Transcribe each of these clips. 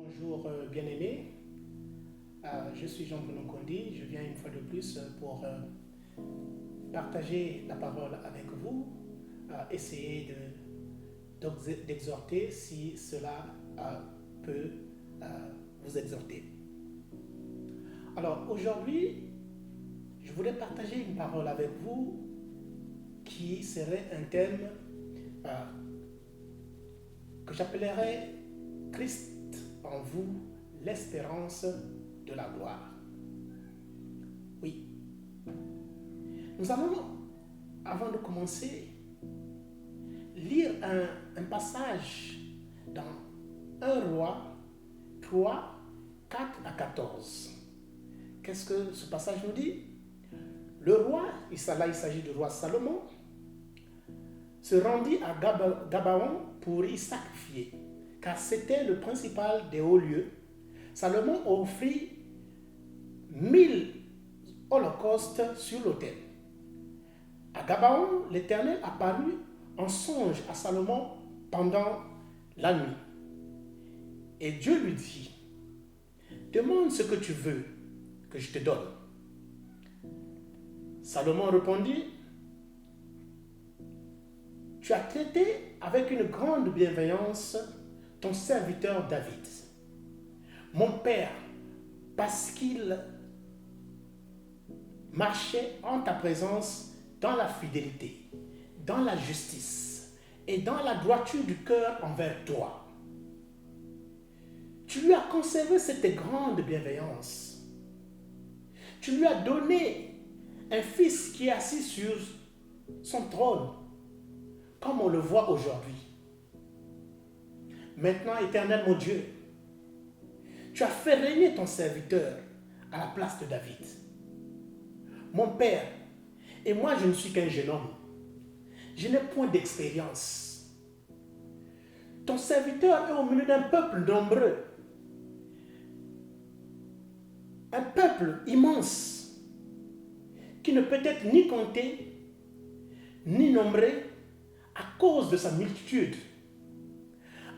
Bonjour bien-aimés, je suis Jean-Bruno Kondi, je viens une fois de plus pour partager la parole avec vous, essayer d'exhorter si cela peut vous exhorter. Alors aujourd'hui, je voulais partager une parole avec vous qui serait un thème que j'appellerais Christ en vous, l'espérance de la gloire. Oui. Nous allons, avant de commencer, lire un passage dans 1 Roi 3, 4 à 14. Qu'est-ce que ce passage nous dit? Le roi, il s'agit du roi Salomon, se rendit à Gabaon pour y sacrifier, car c'était le principal des hauts lieux. Salomon offrit 1000 holocaustes sur l'autel. À Gabaon, l'Éternel apparut en songe à Salomon pendant la nuit. Et Dieu lui dit, demande ce que tu veux que je te donne. Salomon répondit, tu as traité avec une grande bienveillance ton serviteur David, mon père, parce qu'il marchait en ta présence dans la fidélité, dans la justice et dans la droiture du cœur envers toi. Tu lui as conservé cette grande bienveillance. Tu lui as donné un fils qui est assis sur son trône, comme on le voit aujourd'hui. Maintenant, Éternel mon Dieu, tu as fait régner ton serviteur à la place de David, mon père, et moi je ne suis qu'un jeune homme. Je n'ai point d'expérience. Ton serviteur est au milieu d'un peuple nombreux, un peuple immense qui ne peut être ni compté, ni nombré à cause de sa multitude.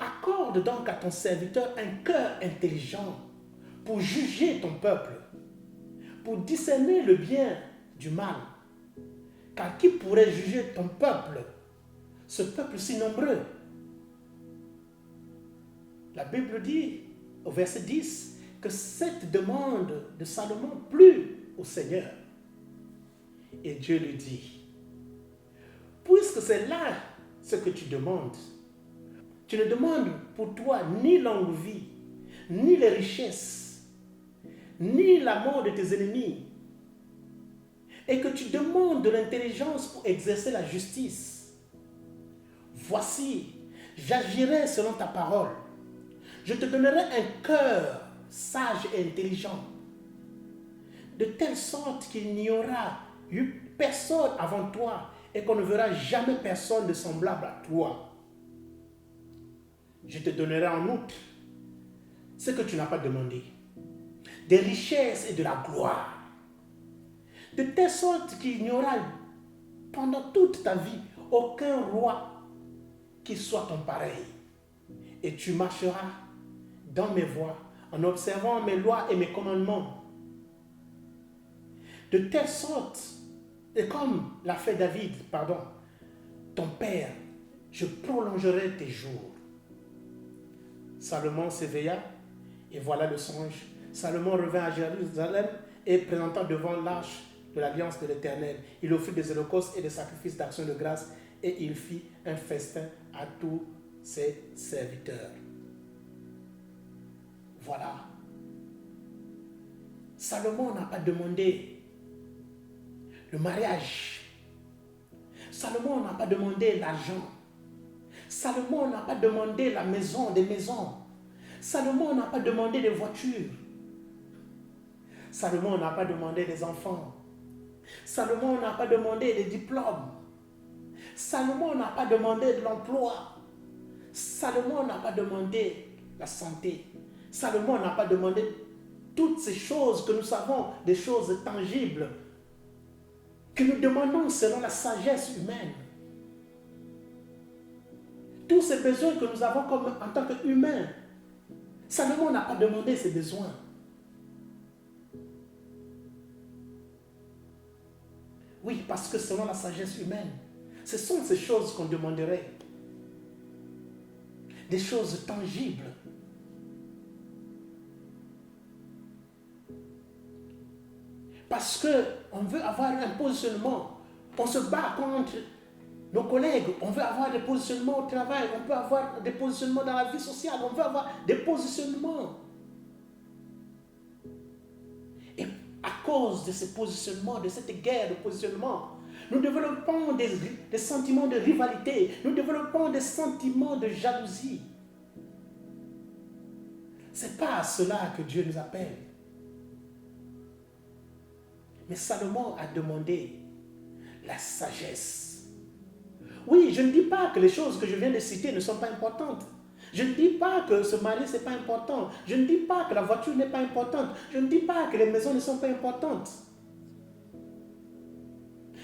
Accorde donc à ton serviteur un cœur intelligent pour juger ton peuple, pour discerner le bien du mal. Car qui pourrait juger ton peuple, ce peuple si nombreux? La Bible dit au verset 10 que cette demande de Salomon plut au Seigneur. Et Dieu lui dit, puisque c'est là ce que tu demandes, tu ne demandes pour toi ni longue vie, ni les richesses, ni la mort de tes ennemis, et que tu demandes de l'intelligence pour exercer la justice. Voici, j'agirai selon ta parole. Je te donnerai un cœur sage et intelligent, de telle sorte qu'il n'y aura eu personne avant toi et qu'on ne verra jamais personne de semblable à toi. Je te donnerai en outre ce que tu n'as pas demandé, des richesses et de la gloire, de telle sorte qu'il n'y aura pendant toute ta vie aucun roi qui soit ton pareil. Et tu marcheras dans mes voies en observant mes lois et mes commandements. De telle sorte, et comme l'a fait David, ton père, je prolongerai tes jours. Salomon s'éveilla et voilà le songe. Salomon revint à Jérusalem et présentant devant l'arche de l'alliance de l'Éternel, il offrit des holocaustes et des sacrifices d'action de grâce et il fit un festin à tous ses serviteurs. Voilà. Salomon n'a pas demandé le mariage. Salomon n'a pas demandé l'argent. Salomon n'a pas demandé la maison, des maisons. Salomon n'a pas demandé des voitures. Salomon n'a pas demandé des enfants. Salomon n'a pas demandé des diplômes. Salomon n'a pas demandé de l'emploi. Salomon n'a pas demandé la santé. Salomon n'a pas demandé toutes ces choses que nous savons, des choses tangibles, que nous demandons selon la sagesse humaine. Tous ces besoins que nous avons en tant qu'humains, Salomon n'a pas demandé ses besoins. Oui, parce que selon la sagesse humaine, ce sont ces choses qu'on demanderait. Des choses tangibles. Parce qu'on veut avoir un positionnement. On se bat contre nos collègues. On veut avoir des positionnements au travail. On peut avoir des positionnements dans la vie sociale. On veut avoir des positionnements. Et à cause de ces positionnements, de cette guerre de positionnement, nous développons des sentiments de rivalité. Nous développons des sentiments de jalousie. Ce n'est pas à cela que Dieu nous appelle. Mais Salomon a demandé la sagesse. Oui, je ne dis pas que les choses que je viens de citer ne sont pas importantes. Je ne dis pas que se marier, ce n'est pas important. Je ne dis pas que la voiture n'est pas importante. Je ne dis pas que les maisons ne sont pas importantes.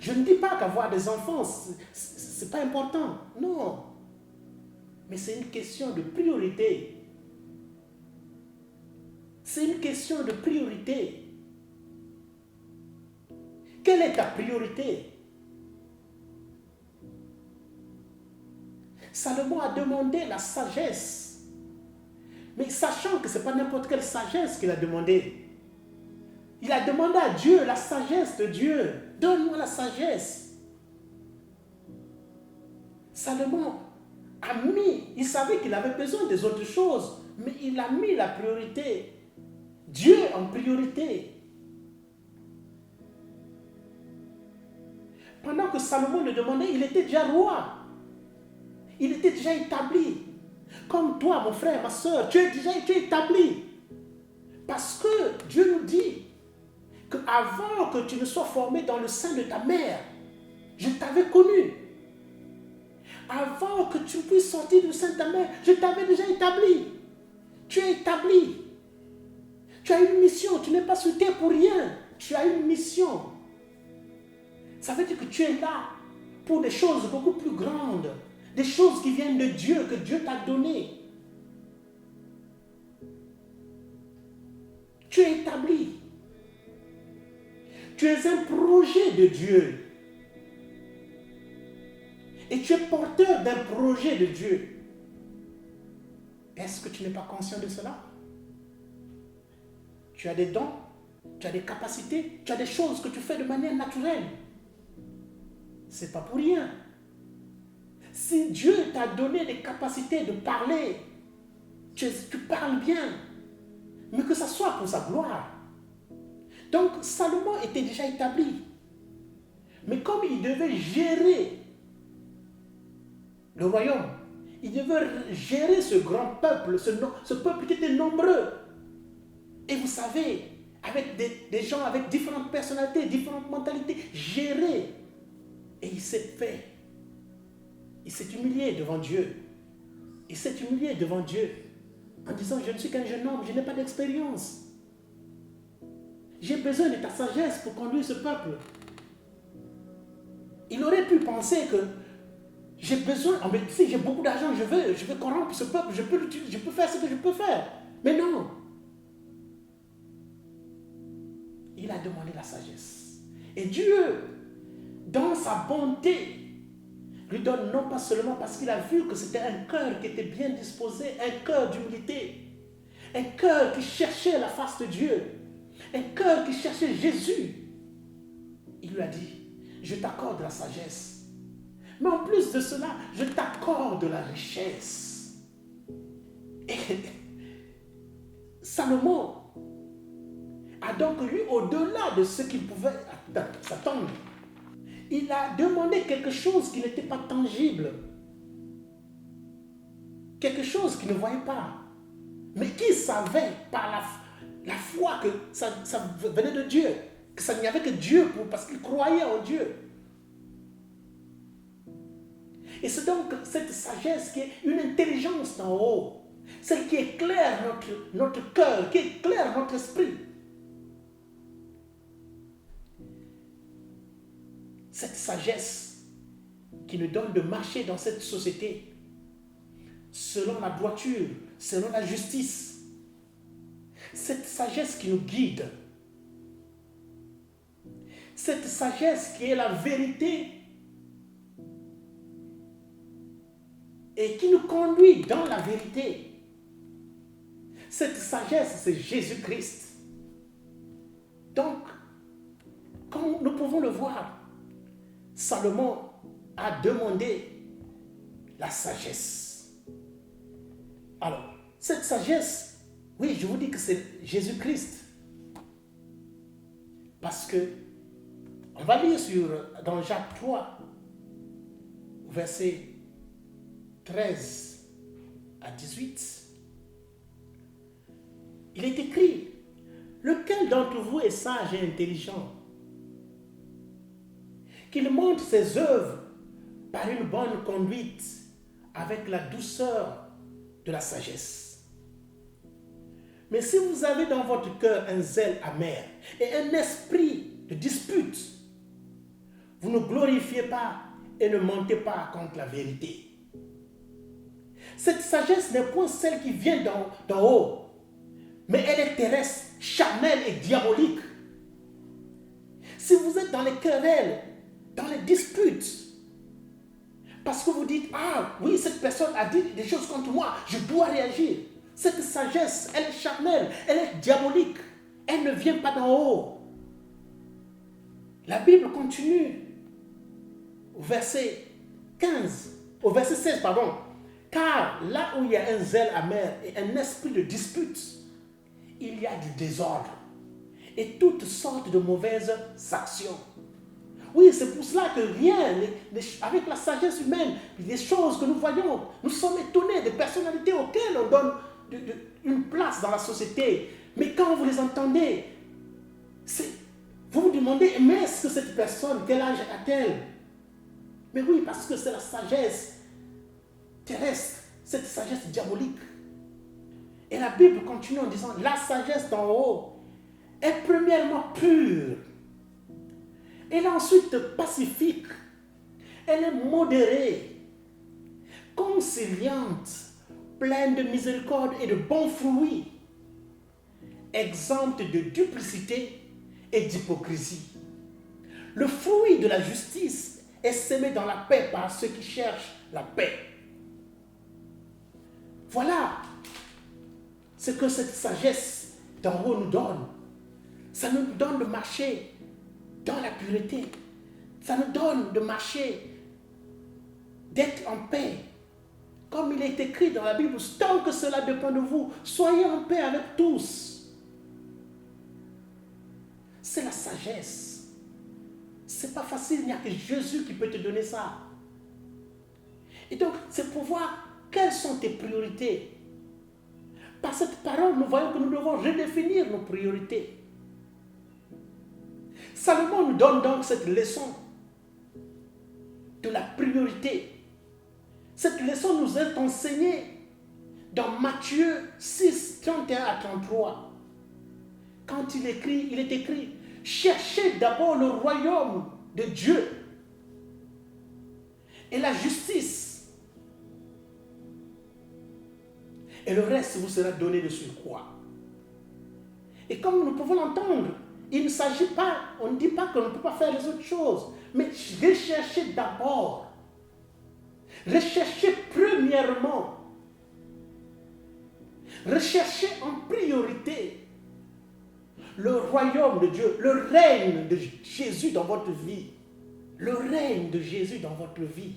Je ne dis pas qu'avoir des enfants, ce n'est pas important. Non. Mais c'est une question de priorité. C'est une question de priorité. Quelle est ta priorité? Salomon a demandé la sagesse. Mais sachant que ce n'est pas n'importe quelle sagesse qu'il a demandé. Il a demandé à Dieu la sagesse de Dieu. Donne-moi la sagesse. Salomon il savait qu'il avait besoin des autres choses, mais il a mis la priorité. Dieu en priorité. Pendant que Salomon le demandait, il était déjà roi. Il était déjà établi. Comme toi, mon frère, ma soeur, tu es déjà établi. Parce que Dieu nous dit qu'avant que tu ne sois formé dans le sein de ta mère, je t'avais connu. Avant que tu puisses sortir du sein de ta mère, je t'avais déjà établi. Tu es établi. Tu as une mission. Tu n'es pas sur terre pour rien. Tu as une mission. Ça veut dire que tu es là pour des choses beaucoup plus grandes. Des choses qui viennent de Dieu, que Dieu t'a donné. Tu es établi. Tu es un projet de Dieu. Et tu es porteur d'un projet de Dieu. Est-ce que tu n'es pas conscient de cela? Tu as des dons, tu as des capacités, tu as des choses que tu fais de manière naturelle. Ce n'est pas pour rien. Si Dieu t'a donné des capacités de parler, tu parles bien, mais que ça soit pour sa gloire. Donc Salomon était déjà établi. Mais comme il devait gérer le royaume, il devait gérer ce grand peuple, ce peuple qui était nombreux. Et vous savez, avec des gens avec différentes personnalités, différentes mentalités, gérer. Et il s'est fait. Il s'est humilié devant Dieu. Il s'est humilié devant Dieu en disant, je ne suis qu'un jeune homme, je n'ai pas d'expérience. J'ai besoin de ta sagesse pour conduire ce peuple. Il aurait pu penser que j'ai besoin, si j'ai beaucoup d'argent, je veux corrompre ce peuple, je peux faire ce que je peux faire. Mais non. Il a demandé la sagesse. Et Dieu, dans sa bonté, lui donne non pas seulement parce qu'il a vu que c'était un cœur qui était bien disposé, un cœur d'humilité, un cœur qui cherchait la face de Dieu, un cœur qui cherchait Jésus. Il lui a dit, je t'accorde la sagesse. Mais en plus de cela, je t'accorde la richesse. Et Salomon a donc eu au-delà de ce qu'il pouvait s'attendre. Il a demandé quelque chose qui n'était pas tangible. Quelque chose qu'il ne voyait pas. Mais qui savait par la foi que ça venait de Dieu. Que ça n'y avait que Dieu parce qu'il croyait en Dieu. Et c'est donc cette sagesse qui est une intelligence d'en haut. Celle qui éclaire notre cœur, qui éclaire notre esprit. Cette sagesse qui nous donne de marcher dans cette société selon la droiture, selon la justice, Cette sagesse qui nous guide. Cette sagesse qui est la vérité et qui nous conduit dans la vérité. Cette sagesse, c'est Jésus-Christ. Donc, comme nous pouvons le voir, Salomon a demandé la sagesse. Alors, cette sagesse, oui, je vous dis que c'est Jésus-Christ. Parce que, on va lire dans Jacques 3, versets 13 à 18. Il est écrit, « Lequel d'entre vous est sage et intelligent? Qu'il montre ses œuvres par une bonne conduite avec la douceur de la sagesse. Mais si vous avez dans votre cœur un zèle amer et un esprit de dispute, vous ne glorifiez pas et ne mentez pas contre la vérité. Cette sagesse n'est point celle qui vient d'en haut, mais elle est terrestre, charnelle et diabolique. Si vous êtes dans les querelles, dans les disputes, parce que vous dites, ah oui, cette personne a dit des choses contre moi, je dois réagir. Cette sagesse, elle est charnelle, elle est diabolique, elle ne vient pas d'en haut. La Bible continue au verset 16, pardon. Car là où il y a un zèle amer et un esprit de dispute, il y a du désordre et toutes sortes de mauvaises actions. Oui, c'est pour cela que avec la sagesse humaine, les choses que nous voyons, nous sommes étonnés des personnalités auxquelles on donne une place dans la société. Mais quand vous les entendez, vous vous demandez, mais est-ce que cette personne, quel âge a-t-elle? Mais oui, parce que c'est la sagesse terrestre, cette sagesse diabolique. Et la Bible continue en disant, la sagesse d'en haut est premièrement pure. Elle est ensuite pacifique. Elle est modérée, conciliante, pleine de miséricorde et de bons fruits, exempte de duplicité et d'hypocrisie. Le fruit de la justice est semé dans la paix par ceux qui cherchent la paix. Voilà ce que cette sagesse d'en haut nous donne. Ça nous donne de marcher dans la pureté. Ça nous donne de marcher, d'être en paix. Comme il est écrit dans la Bible, tant que cela dépend de vous, soyez en paix avec tous. C'est la sagesse. C'est pas facile, il n'y a que Jésus qui peut te donner ça. Et donc, c'est pour voir quelles sont tes priorités. Par cette parole, nous voyons que nous devons redéfinir nos priorités. Salomon nous donne donc cette leçon de la priorité. Cette leçon nous est enseignée dans Matthieu 6, 31 à 33. Quand il est écrit, cherchez d'abord le royaume de Dieu et la justice, et le reste vous sera donné de surcroît. Et comme nous pouvons l'entendre, il ne s'agit pas, on ne dit pas qu'on ne peut pas faire les autres choses, mais recherchez d'abord, recherchez premièrement, recherchez en priorité le royaume de Dieu, le règne de Jésus dans votre vie, le règne de Jésus dans votre vie,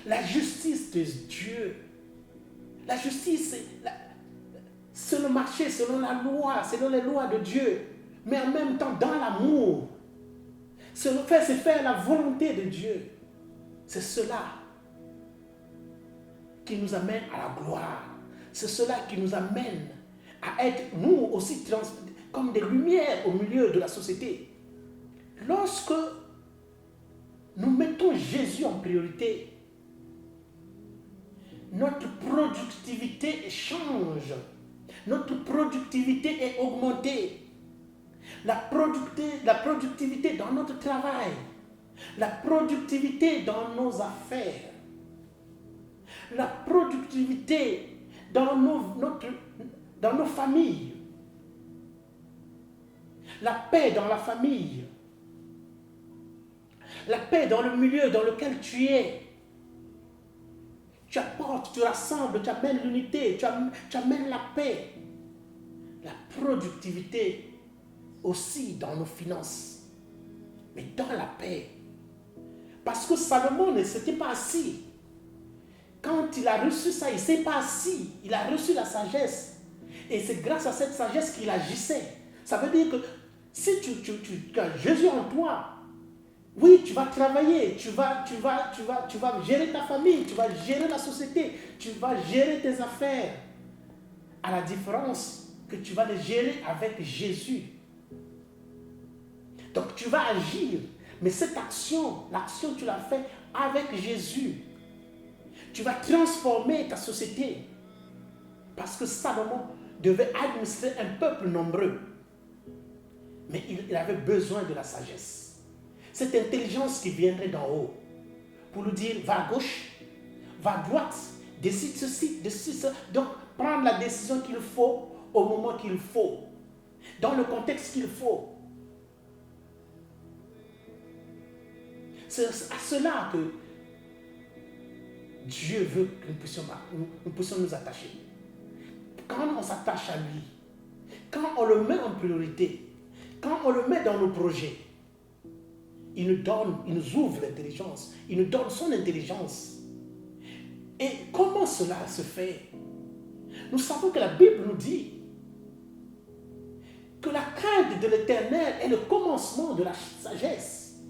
la justice de Dieu. La justice, c'est le marché selon la loi, selon les lois de Dieu, mais en même temps dans l'amour. C'est faire la volonté de Dieu. C'est cela qui nous amène à la gloire. C'est cela qui nous amène à être, nous aussi, comme des lumières au milieu de la société. Lorsque nous mettons Jésus en priorité, notre productivité change. Notre productivité est augmentée. La productivité dans notre travail. La productivité dans nos affaires. La productivité dans dans nos familles. La paix dans la famille. La paix dans le milieu dans lequel tu es. Tu apportes, tu rassembles, tu amènes l'unité, tu amènes la paix. La productivité aussi dans nos finances. Mais dans la paix. Parce que Salomon ne s'était pas assis. Quand il a reçu ça, il ne s'est pas assis. Il a reçu la sagesse. Et c'est grâce à cette sagesse qu'il agissait. Ça veut dire que si tu as Jésus en toi, oui, tu vas travailler, tu vas gérer ta famille, tu vas gérer la société, tu vas gérer tes affaires. À la différence que tu vas les gérer avec Jésus. Donc tu vas agir, mais cette action, l'action tu l'as fait avec Jésus. Tu vas transformer ta société. Parce que Salomon devait administrer un peuple nombreux. Mais il avait besoin de la sagesse. Cette intelligence qui viendrait d'en haut. Pour lui dire, va à gauche, va à droite, décide ceci, décide ça. Donc, prendre la décision qu'il faut au moment qu'il faut. Dans le contexte qu'il faut. C'est à cela que Dieu veut que nous puissions nous attacher. Quand on s'attache à lui, quand on le met en priorité, quand on le met dans nos projets, il nous ouvre l'intelligence, il nous donne son intelligence. Et comment cela se fait? Nous savons que la Bible nous dit que la crainte de l'Éternel est le commencement de la sagesse.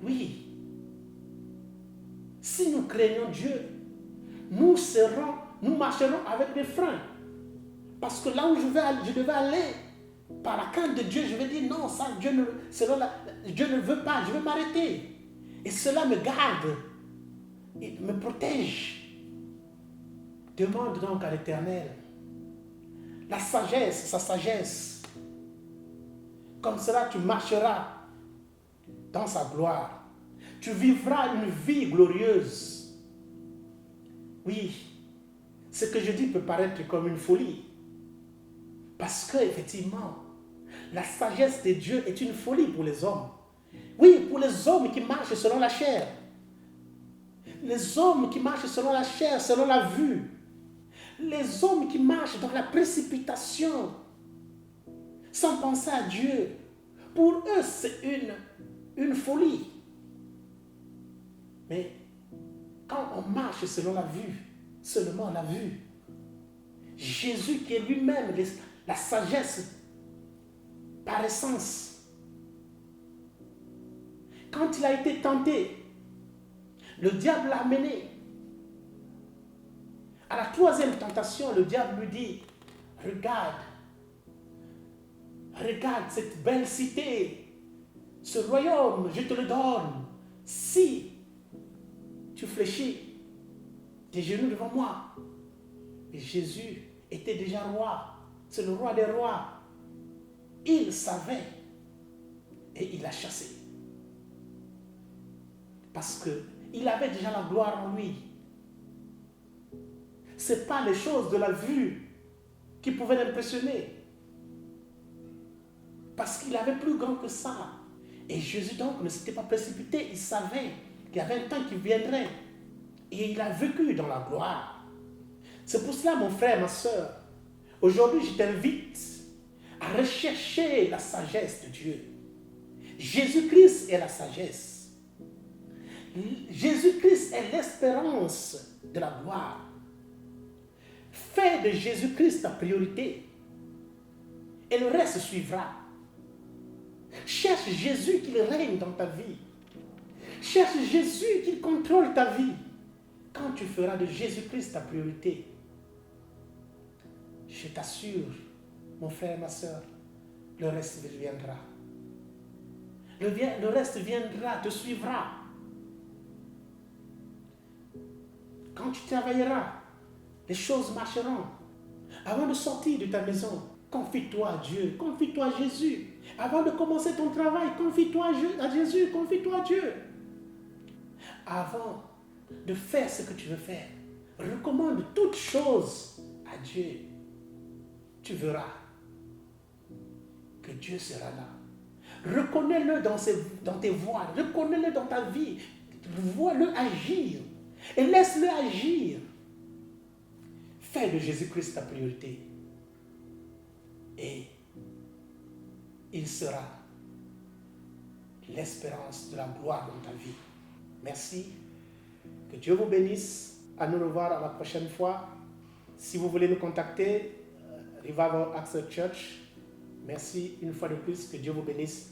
Oui. Si nous craignons Dieu, nous marcherons avec des freins. Parce que là où je devais aller, par la crainte de Dieu, je vais dire non, ça, Dieu ne veut pas, je vais m'arrêter. Et cela me garde, et me protège. Demande donc à l'Éternel la sagesse, sa sagesse. Comme cela, tu marcheras dans sa gloire. Tu vivras une vie glorieuse. Oui, ce que je dis peut paraître comme une folie. Parce que, effectivement, la sagesse de Dieu est une folie pour les hommes. Oui, pour les hommes qui marchent selon la chair. Les hommes qui marchent selon la chair, selon la vue. Les hommes qui marchent dans la précipitation, sans penser à Dieu. Pour eux, c'est une folie. Mais quand on marche selon la vue, seulement la vue, Jésus qui est lui-même la sagesse par essence. Quand il a été tenté, le diable l'a amené. À la troisième tentation, le diable lui dit, regarde cette belle cité, ce royaume, je te le donne. Si tu fléchis tes genoux devant moi. Et Jésus était déjà roi. C'est le roi des rois. Il savait et il a chassé. Parce qu'il avait déjà la gloire en lui. Ce n'est pas les choses de la vue qui pouvaient l'impressionner. Parce qu'il avait plus grand que ça. Et Jésus donc ne s'était pas précipité. Il savait qu'il y avait un temps qui viendrait. Et il a vécu dans la gloire. C'est pour cela, mon frère, ma soeur, aujourd'hui, je t'invite à rechercher la sagesse de Dieu. Jésus-Christ est la sagesse. Jésus-Christ est l'espérance de la gloire. Fais de Jésus-Christ ta priorité. Et le reste suivra. Cherche Jésus qu'il règne dans ta vie. Cherche Jésus qu'il contrôle ta vie. Quand tu feras de Jésus-Christ ta priorité, je t'assure, mon frère, ma soeur, le reste viendra. Le reste viendra, te suivra. Quand tu travailleras, les choses marcheront. Avant de sortir de ta maison, confie-toi à Dieu, confie-toi à Jésus. Avant de commencer ton travail, confie-toi à Jésus, confie-toi à Dieu. Avant de faire ce que tu veux faire, recommande toutes choses à Dieu. Tu verras que Dieu sera là. Reconnais-le dans tes voies, reconnais-le dans ta vie, vois-le agir et laisse-le agir. Fais de Jésus-Christ ta priorité et il sera l'espérance de la gloire dans ta vie. Merci, que Dieu vous bénisse. À nous revoir à la prochaine fois. Si vous voulez nous contacter, Revival Access Church. Merci une fois de plus, que Dieu vous bénisse.